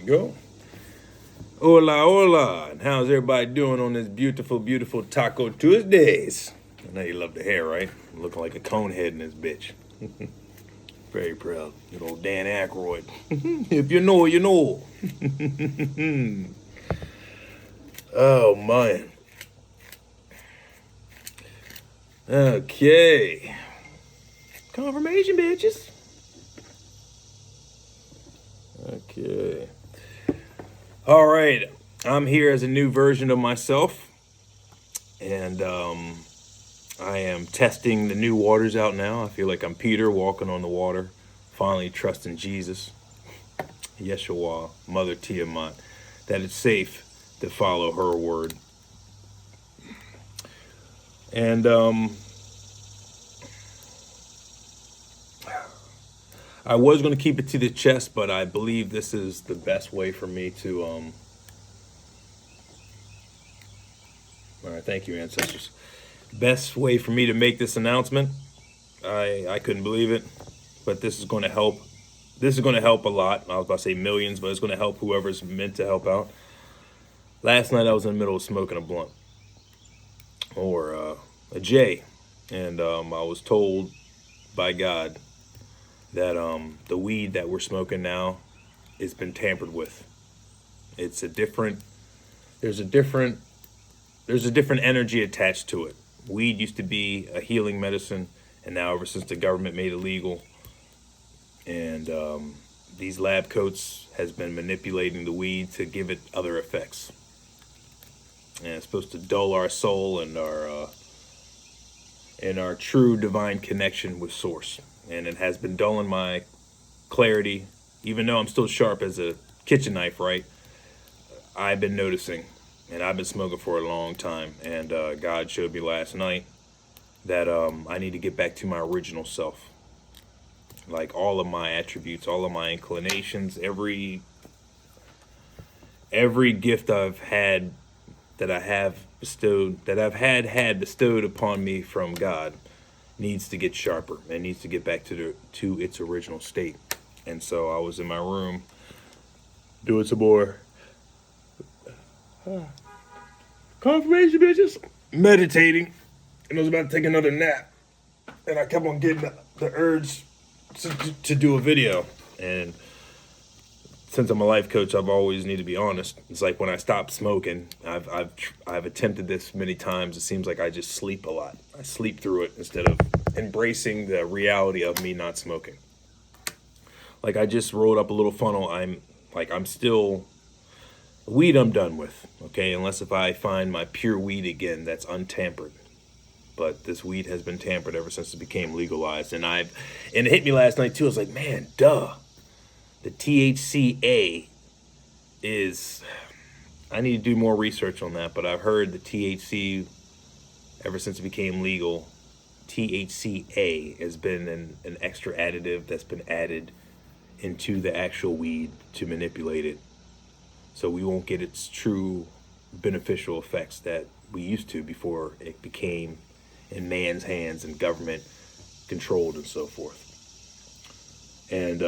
go. Hola, hola. And how's everybody doing on this beautiful, beautiful Taco Tuesdays? I know you love the hair, right? I'm looking like a cone head in this bitch. Very proud. Good old Dan Aykroyd. If you know, you know. Oh, man. Okay. Confirmation, bitches. Okay. All right. I'm here as a new version of myself. And I am testing the new waters out now. I feel like I'm Peter walking on the water, finally trusting Jesus, Yeshua, Mother Tiamat, that it's safe to follow her word. And I was going to keep it to the chest, but I believe this is the best way for me to. All right, thank you, ancestors. Best way for me to make this announcement. I couldn't believe it, but this is going to help. This is going to help a lot. I was about to say millions, but it's going to help whoever's meant to help out. Last night I was in the middle of smoking a blunt or a J, and I was told by God that the weed that we're smoking now has been tampered with. It's a different. There's a different energy attached to it. Weed used to be a healing medicine, and now ever since the government made it legal, and these lab coats has been manipulating the weed to give it other effects. And it's supposed to dull our soul and our true divine connection with Source. And it has been dulling my clarity, even though I'm still sharp as a kitchen knife. Right? I've been noticing, and I've been smoking for a long time. And God showed me last night that I need to get back to my original self. Like all of my attributes, all of my inclinations, every gift I've had that I have bestowed, that I've had bestowed upon me from God, needs to get sharper and needs to get back to its original state. And so I was in my room doing some more confirmation, bitches, meditating, and I was about to take another nap, and I kept on getting the urge to do a video. And since I'm a life coach, I've always need to be honest. It's like when I stopped smoking, I've attempted this many times. It seems like I just sleep a lot. I sleep through it instead of embracing the reality of me not smoking. Like I just rolled up a little funnel. I'm still weed. I'm done with. Okay, unless if I find my pure weed again that's untampered. But this weed has been tampered ever since it became legalized, and it hit me last night too. I was like, man, duh. The THCA is, I need to do more research on that, but I've heard the THC, ever since it became legal, THCA has been an extra additive that's been added into the actual weed to manipulate it. So we won't get its true beneficial effects that we used to before it became in man's hands and government controlled and so forth. And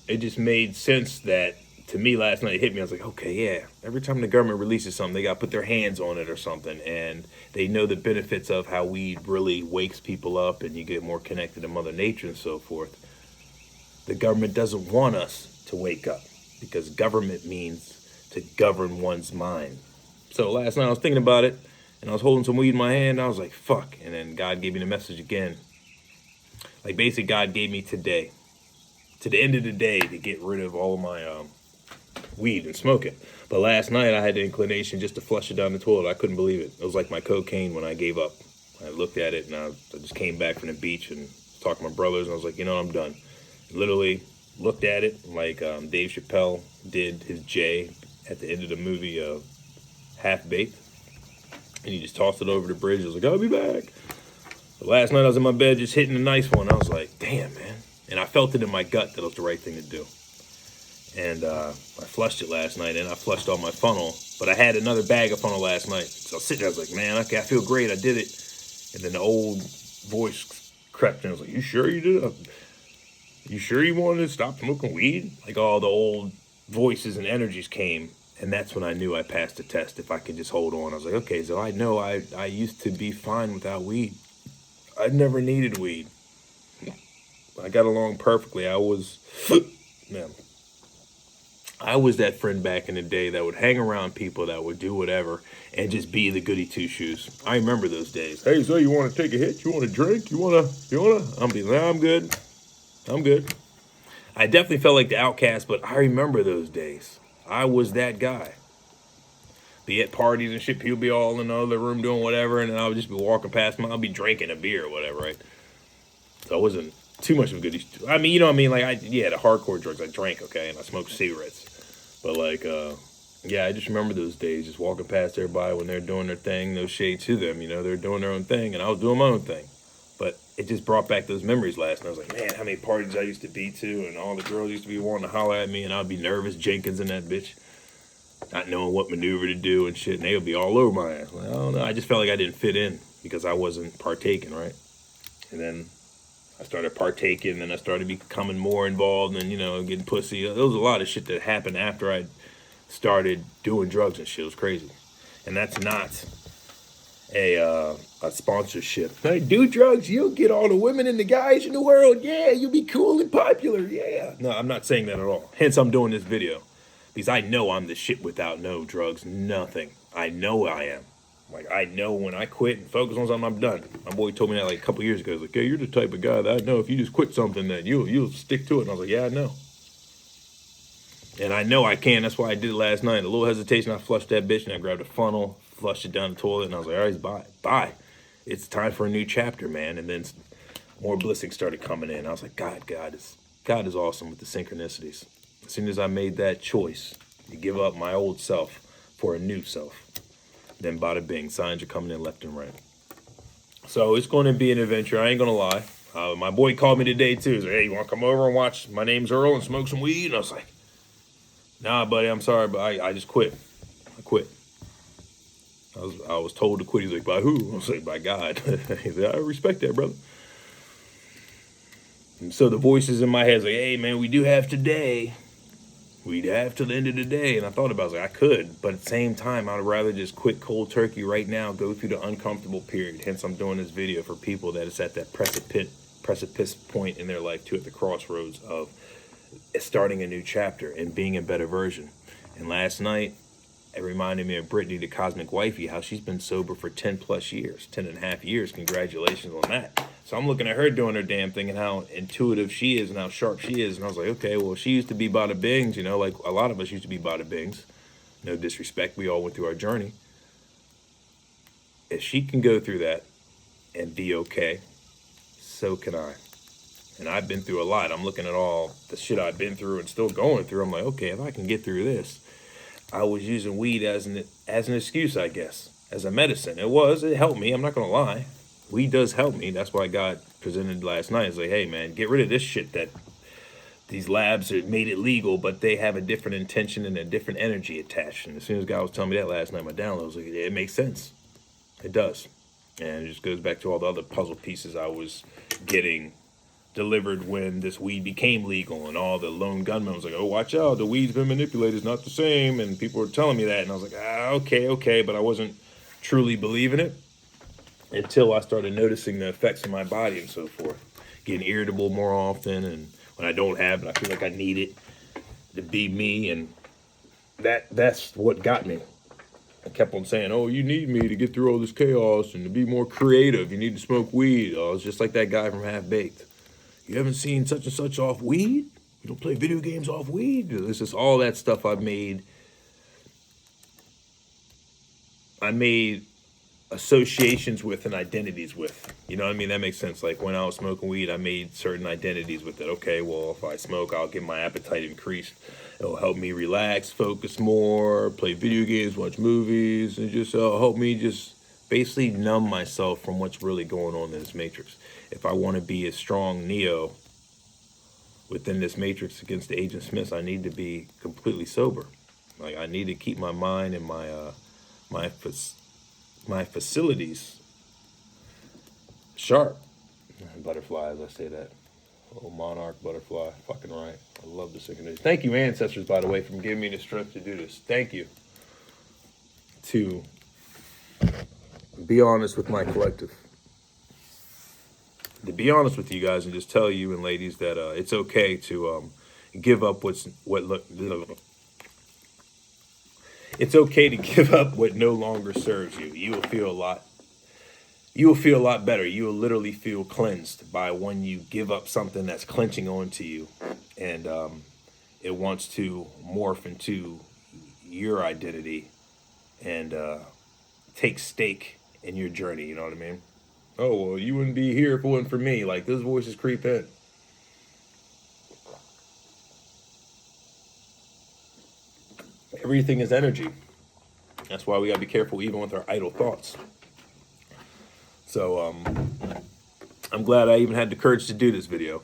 it just made sense that, to me, last night it hit me. I was like, okay, yeah, every time the government releases something, they got to put their hands on it or something. And they know the benefits of how weed really wakes people up and you get more connected to Mother Nature and so forth. The government doesn't want us to wake up because government means to govern one's mind. So last night I was thinking about it and I was holding some weed in my hand. And I was like, fuck. And then God gave me the message again. Like basically God gave me today, to the end of the day, to get rid of all of my weed and smoke it. But last night I had the inclination just to flush it down the toilet. I couldn't believe it. It was like my cocaine when I gave up. I looked at it and I just came back from the beach and was talking to my brothers and I was like, I'm done. Literally looked at it like Dave Chappelle did his J at the end of the movie Half Baked. And he just tossed it over the bridge. I was like, I'll be back. But last night I was in my bed just hitting a nice one. I was like, damn, man. And I felt it in my gut that it was the right thing to do. And I flushed it last night, and I flushed all my funnel. But I had another bag of funnel last night. So I was sitting there, I was like, man, okay, I feel great, I did it. And then the old voice crept in. I was like, you sure you did it? You sure you wanted to stop smoking weed? Like all the old voices and energies came, and that's when I knew I passed the test. If I could just hold on, I was like, okay, so I know I used to be fine without weed. I never needed weed. I got along perfectly. Man, I was that friend back in the day that would hang around people that would do whatever and just be the goody two shoes. I remember those days. Hey, so you want to take a hit? You want to drink? You wanna? I'm be like, I'm good. I'm good. I definitely felt like the outcast, but I remember those days. I was that guy. Be at parties and shit, people be all in the other room doing whatever, and then I would just be walking past them. I'll be drinking a beer or whatever, right? So I wasn't too much of a goody. I mean, you know what I mean? Like, the hardcore drugs. I drank, okay, and I smoked cigarettes. But like, yeah, I just remember those days, just walking past everybody when they're doing their thing. No shade to them, you know, they're doing their own thing, and I was doing my own thing. But it just brought back those memories last night. I was like, man, how many parties I used to be to, and all the girls used to be wanting to holler at me, and I'd be nervous, Jenkins and that bitch, not knowing what maneuver to do and shit, and they would be all over my ass. Like, I don't know, I just felt like I didn't fit in because I wasn't partaking, right? And then I started partaking, and I started becoming more involved, and, you know, getting pussy. There was a lot of shit that happened after I started doing drugs and shit. It was crazy. And that's not a sponsorship. Hey, do drugs, you'll get all the women and the guys in the world. Yeah, you'll be cool and popular. Yeah. No, I'm not saying that at all. Hence, I'm doing this video. Because I know I'm the shit without no drugs, nothing. I know I am. Like, I know when I quit and focus on something, I'm done. My boy told me that like a couple years ago. He's like, hey, you're the type of guy that I know if you just quit something, that you'll stick to it. And I was like, yeah, I know. And I know I can. That's why I did it last night. A little hesitation, I flushed that bitch, and I grabbed a funnel, flushed it down the toilet, and I was like, all right, bye. It's time for a new chapter, man. And then more blessings started coming in. I was like, God is awesome with the synchronicities. As soon as I made that choice to give up my old self for a new self, then bada bing, signs are coming in left and right. So it's going to be an adventure. I ain't going to lie. My boy called me today too. He's like, hey, you want to come over and watch My Name's Earl and smoke some weed? And I was like, nah, buddy, I'm sorry, but I just quit. I quit. I was told to quit. He's like, by who? I was like, by God. He's like, I respect that, brother. And so the voices in my head is like, hey, man, we do have today. We'd have till the end of the day. And I thought about it, I was like, I could. But at the same time, I'd rather just quit cold turkey right now, go through the uncomfortable period. Hence, I'm doing this video for people that is at that precipice point in their life, too, at the crossroads of starting a new chapter and being a better version. And last night, it reminded me of Brittany, the cosmic wifey, how she's been sober for 10 plus years, 10 and a half years. Congratulations on that. So I'm looking at her doing her damn thing and how intuitive she is and how sharp she is. And I was like, okay, well, she used to be bada bings, you know, like a lot of us used to be bada bings. No disrespect. We all went through our journey. If she can go through that and be okay, so can I. And I've been through a lot. I'm looking at all the shit I've been through and still going through. I'm like, okay, if I can get through this. I was using weed as an excuse, I guess, as a medicine. It helped me. I'm not going to lie. Weed does help me. That's why God presented last night. It's like, hey, man, get rid of this shit that these labs have made it legal, but they have a different intention and a different energy attached. And as soon as God was telling me that last night, my download was like, yeah, it makes sense. It does. And it just goes back to all the other puzzle pieces I was getting delivered when this weed became legal, and all the lone gunmen was like, oh, watch out, the weed's been manipulated, it's not the same. And people were telling me that, and I was like, okay, but I wasn't truly believing it until I started noticing the effects in my body and so forth, getting irritable more often, and when I don't have it, I feel like I need it to be me. And that's what got me. I kept on saying, oh, you need me to get through all this chaos and to be more creative, you need to smoke weed. I was just like that guy from Half Baked. You haven't seen such and such off weed? You don't play video games off weed? This is all that stuff I made associations with and identities with. You know what I mean? That makes sense. Like when I was smoking weed, I made certain identities with it. Okay, well, if I smoke, I'll get my appetite increased. It'll help me relax, focus more, play video games, watch movies, and just help me just basically numb myself from what's really going on in this matrix. If I want to be a strong Neo within this matrix against the Agent Smiths, I need to be completely sober. Like I need to keep my mind and my facilities sharp. Butterflies, I say that. Oh, monarch butterfly. Fucking right. I love the synchronicity. Thank you, ancestors, by the way, for giving me the strength to do this. Thank you. To be honest with my collective. To be honest with you guys and just tell you and ladies that it's okay to give up it's okay to give up what no longer serves you. You will feel a lot better. You will literally feel cleansed by when you give up something that's clenching onto you, and it wants to morph into your identity and take stake in your journey. You know what I mean? Oh, well, you wouldn't be here if it wasn't for me. Like, those voices creep in. Everything is energy. That's why we gotta be careful even with our idle thoughts. So I'm glad I even had the courage to do this video.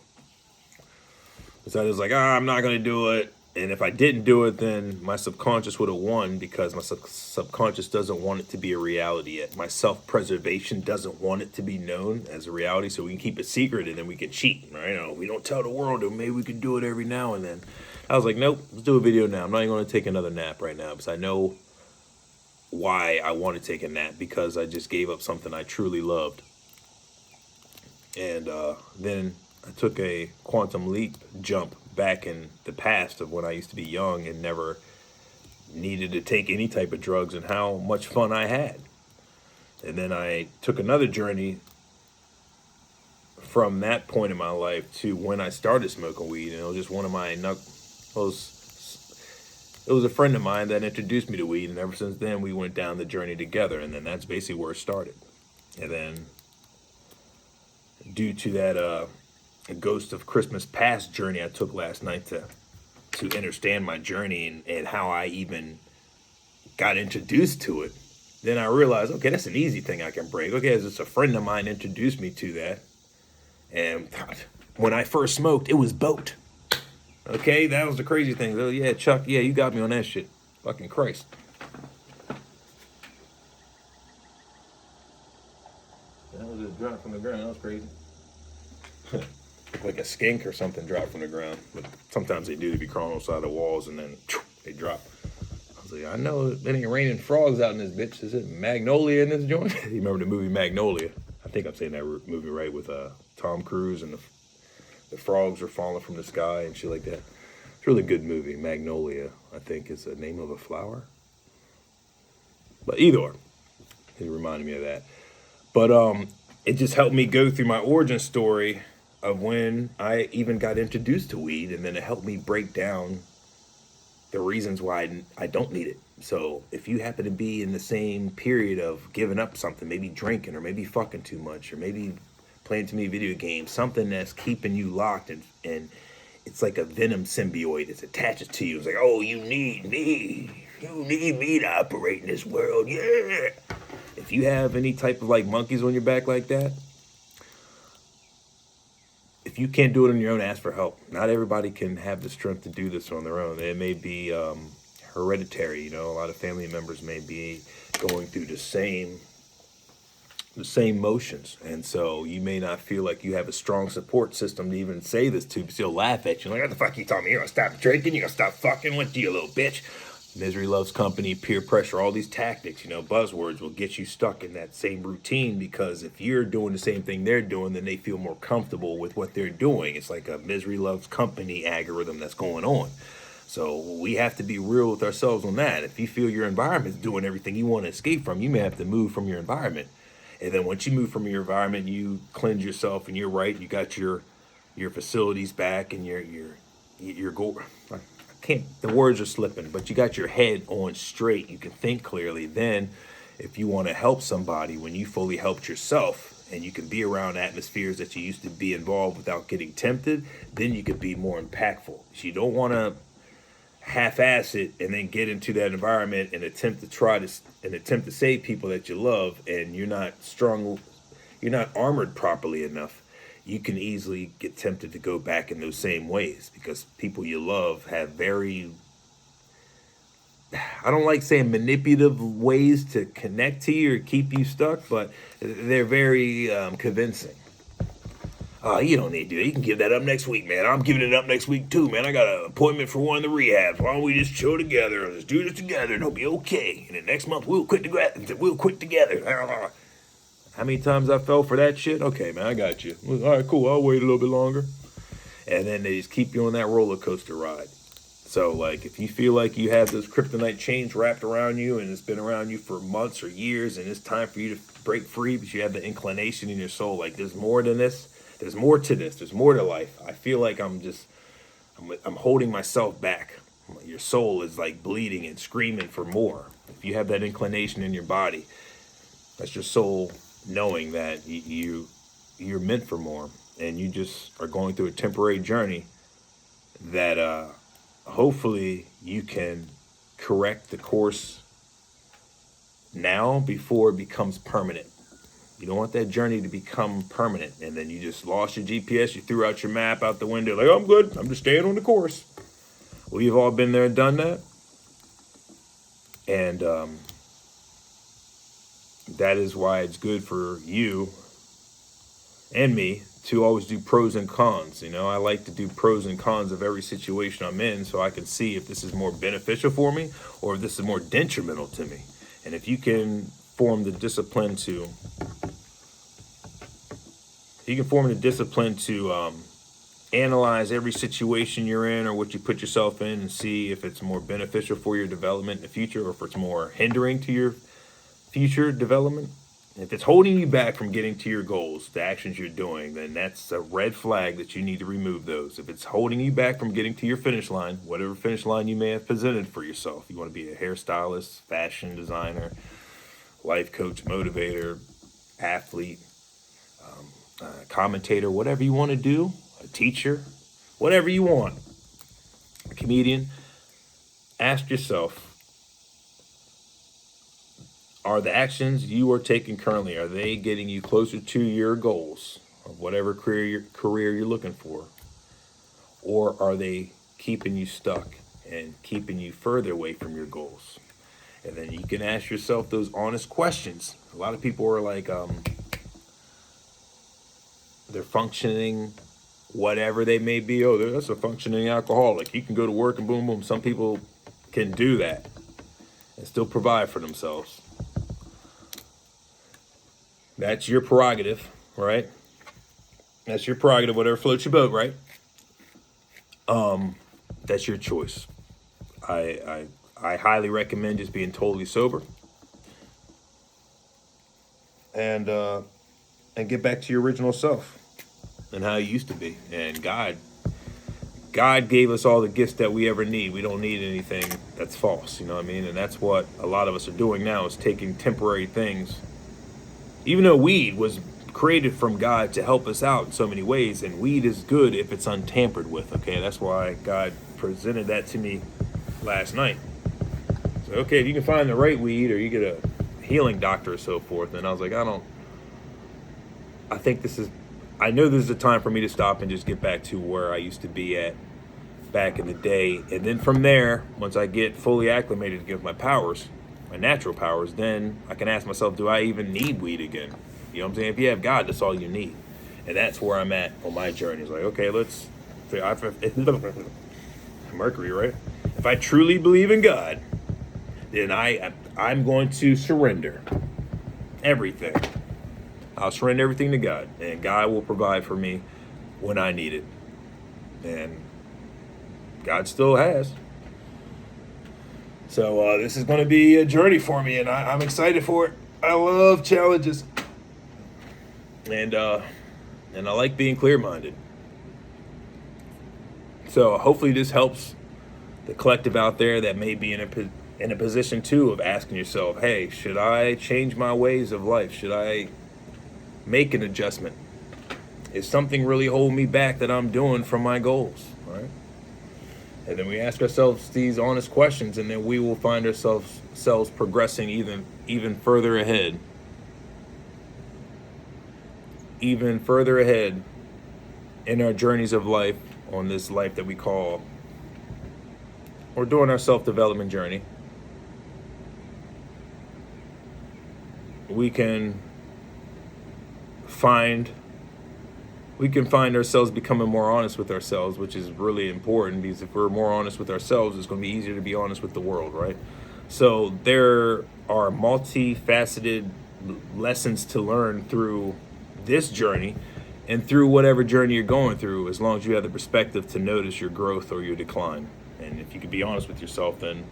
Because I was like, I'm not gonna do it. And if I didn't do it, then my subconscious would have won, because my subconscious doesn't want it to be a reality yet. My self-preservation doesn't want it to be known as a reality, so we can keep it secret and then we can cheat, right? You know, we don't tell the world, or maybe we can do it every now and then. I was like, nope, let's do a video now. I'm not even going to take another nap right now, because I know why I want to take a nap, because I just gave up something I truly loved. And then I took a quantum leap jump back in the past of when I used to be young and never needed to take any type of drugs, and how much fun I had. And then I took another journey from that point in my life to when I started smoking weed. And it was just one of my it was a friend of mine that introduced me to weed, and ever since then we went down the journey together. And then that's basically where it started. And then due to that a Ghost of Christmas Past journey I took last night to understand my journey and how I even got introduced to it, then I realized, okay, that's an easy thing I can break. Okay, it's just a friend of mine introduced me to that. And when I first smoked, it was boat. Okay, that was the crazy thing. Oh, yeah, Chuck, yeah, you got me on that shit. Fucking Christ. That was a drop from the ground. That was crazy. Like a skink or something dropped from the ground. But sometimes they do. They be crawling on the side of the walls and then they drop. I was like, I know it ain't raining frogs out in this bitch. Is it Magnolia in this joint? You remember the movie Magnolia? I think I'm saying that movie right, with Tom Cruise, and the frogs are falling from the sky and shit like that. It's a really good movie. Magnolia, I think, is the name of a flower. But either way, it reminded me of that. But it just helped me go through my origin story of when I even got introduced to weed, and then it helped me break down the reasons why I don't need it. So if you happen to be in the same period of giving up something, maybe drinking, or maybe fucking too much, or maybe playing too many video games, something that's keeping you locked, and it's like a venom symbiote that's attaches to you. It's like, oh, you need me. You need me to operate in this world, yeah. If you have any type of like monkeys on your back like that, if you can't do it on your own, ask for help. Not everybody can have the strength to do this on their own. It may be hereditary. You know, a lot of family members may be going through the same motions, and so you may not feel like you have a strong support system to even say this to, but still laugh at you. Like, what the fuck you telling me? You're gonna stop drinking? You're gonna stop fucking? What do you, little bitch? Misery loves company, peer pressure, all these tactics, you know, buzzwords will get you stuck in that same routine, because if you're doing the same thing they're doing, then they feel more comfortable with what they're doing. It's like a misery loves company algorithm that's going on. So we have to be real with ourselves on that. If you feel your environment's doing everything you want to escape from, you may have to move from your environment. And then once you move from your environment, you cleanse yourself, and you're right. You got your facilities back, and your goal. The words are slipping, but you got your head on straight. You can think clearly. Then if you want to help somebody, when you fully helped yourself, and you can be around atmospheres that you used to be involved without getting tempted, then you could be more impactful. So you don't want to half-ass it and then get into that environment and attempt to save people that you love, and you're not strong, you're not armored properly enough. You can easily get tempted to go back in those same ways, because people you love have very, I don't like saying manipulative ways to connect to you or keep you stuck, but they're very convincing. Oh, you don't need to do that. You can give that up next week, man. I'm giving it up next week too, man. I got an appointment for one of the rehabs. Why don't we just chill together? Let's do this together and it'll be okay. And then next month we'll quit together. How many times I fell for that shit? Okay, man, I got you. All right, cool. I'll wait a little bit longer. And then they just keep you on that roller coaster ride. So, like, if you feel like you have those kryptonite chains wrapped around you and it's been around you for months or years and it's time for you to break free, but you have the inclination in your soul, like, there's more than this, there's more to this, there's more to life. I feel like I'm holding myself back. Your soul is, like, bleeding and screaming for more. If you have that inclination in your body, that's your soul knowing that you're meant for more and you just are going through a temporary journey that, hopefully you can correct the course now before it becomes permanent. You don't want that journey to become permanent and then you just lost your GPS, you threw out your map out the window, like, oh, I'm good, I'm just staying on the course. We've all been there and done that. And that is why it's good for you and me to always do pros and cons. You know, I like to do pros and cons of every situation I'm in so I can see if this is more beneficial for me or if this is more detrimental to me. And if you can form the discipline to analyze every situation you're in or what you put yourself in and see if it's more beneficial for your development in the future or if it's more hindering to your future development. If it's holding you back from getting to your goals, the actions you're doing, then that's a red flag that you need to remove those. If it's holding you back from getting to your finish line, whatever finish line you may have presented for yourself, you want to be a hairstylist, fashion designer, life coach, motivator, athlete, commentator, whatever you want to do, a teacher, whatever you want, a comedian, ask yourself, are the actions you are taking currently, are they getting you closer to your goals of whatever career you're looking for? Or are they keeping you stuck and keeping you further away from your goals? And then you can ask yourself those honest questions. A lot of people are like, they're functioning, whatever they may be. Oh, that's a functioning alcoholic. He can go to work and boom, boom. Some people can do that and still provide for themselves. That's your prerogative, right? That's your prerogative, whatever floats your boat, right? That's your choice. I highly recommend just being totally sober and get back to your original self and how you used to be. And God gave us all the gifts that we ever need. We don't need anything that's false, you know what I mean? And that's what a lot of us are doing now, is taking temporary things. Even though weed was created from God to help us out in so many ways, and weed is good if it's untampered with, okay? That's why God presented that to me last night. So, okay, if you can find the right weed or you get a healing doctor or so forth, and I was like, I know this is a time for me to stop and just get back to where I used to be at back in the day. And then from there, once I get fully acclimated to give my powers, my natural powers, then I can ask myself, do I even need weed again? You know what I'm saying? If you have God, that's all you need. And that's where I'm at on my journey. It's like, okay, Mercury, right? If I truly believe in God, then I'm going to surrender everything. I'll surrender everything to God, and God will provide for me when I need it. And God still has. So this is going to be a journey for me, and I'm excited for it. I love challenges, and I like being clear-minded. So hopefully this helps the collective out there that may be in a position too of asking yourself, hey, should I change my ways of life? Should I make an adjustment? Is something really holding me back that I'm doing from my goals, right? And then we ask ourselves these honest questions, and then we will find ourselves progressing even further ahead. Even further ahead in our journeys of life, on this life that we call, or during our self-development journey. We can find we can find ourselves becoming more honest with ourselves, which is really important, because if we're more honest with ourselves, it's going to be easier to be honest with the world, right? So there are multifaceted lessons to learn through this journey and through whatever journey you're going through, as long as you have the perspective to notice your growth or your decline. And if you can be honest with yourself, then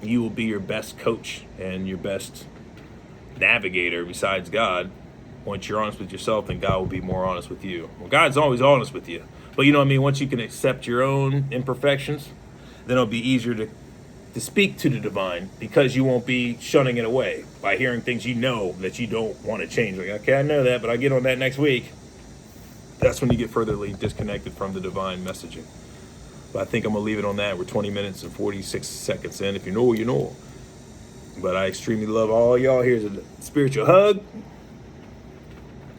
you will be your best coach and your best navigator besides God. Once you're honest with yourself, then God will be more honest with you. Well, God's always honest with you. But you know what I mean? Once you can accept your own imperfections, then it'll be easier to speak to the divine, because you won't be shunning it away by hearing things you know that you don't want to change. Like, okay, I know that, but I'll get on that next week. That's when you get furtherly disconnected from the divine messaging. But I think I'm going to leave it on that. We're 20 minutes and 46 seconds in. If you know, you know. But I extremely love all y'all. Here's a spiritual hug.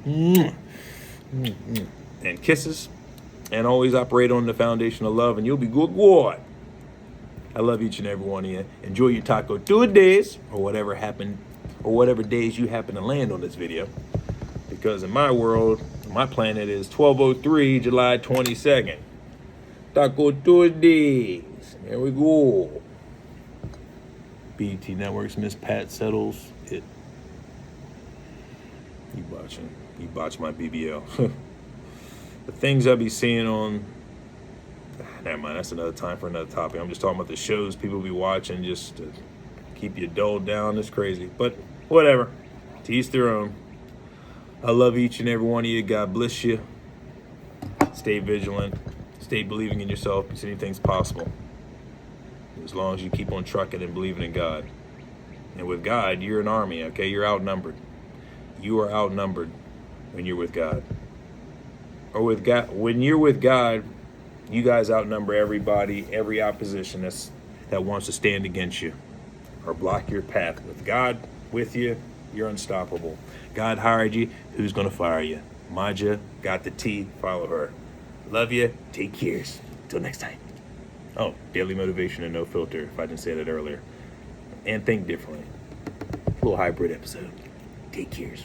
And kisses. And always operate on the foundation of love, and you'll be good. I love each and every one of you. Enjoy your Taco Tuedaze, or whatever days you happen to land on this video. Because in my world, my planet is 1203, July 22nd. Taco Tuedaze. There we go. BT Networks, Miss Pat settles it. You botched my BBL. The things I be seeing on... Never mind, that's another time for another topic. I'm just talking about the shows people be watching just to keep you dulled down. It's crazy. But whatever. To each their own. I love each and every one of you. God bless you. Stay vigilant. Stay believing in yourself, because anything's possible. As long as you keep on trucking and believing in God. And with God, you're an army, okay? You're outnumbered. You are outnumbered when you're with God. Or with God, when you're with God, you guys outnumber everybody, every opposition that wants to stand against you or block your path. With God with you, you're unstoppable. God hired you, who's going to fire you? Maja got the tea, follow her. Love you, take cares. Till next time. Oh, daily motivation and no filter, if I didn't say that earlier. And think differently. A little hybrid episode. Take cares.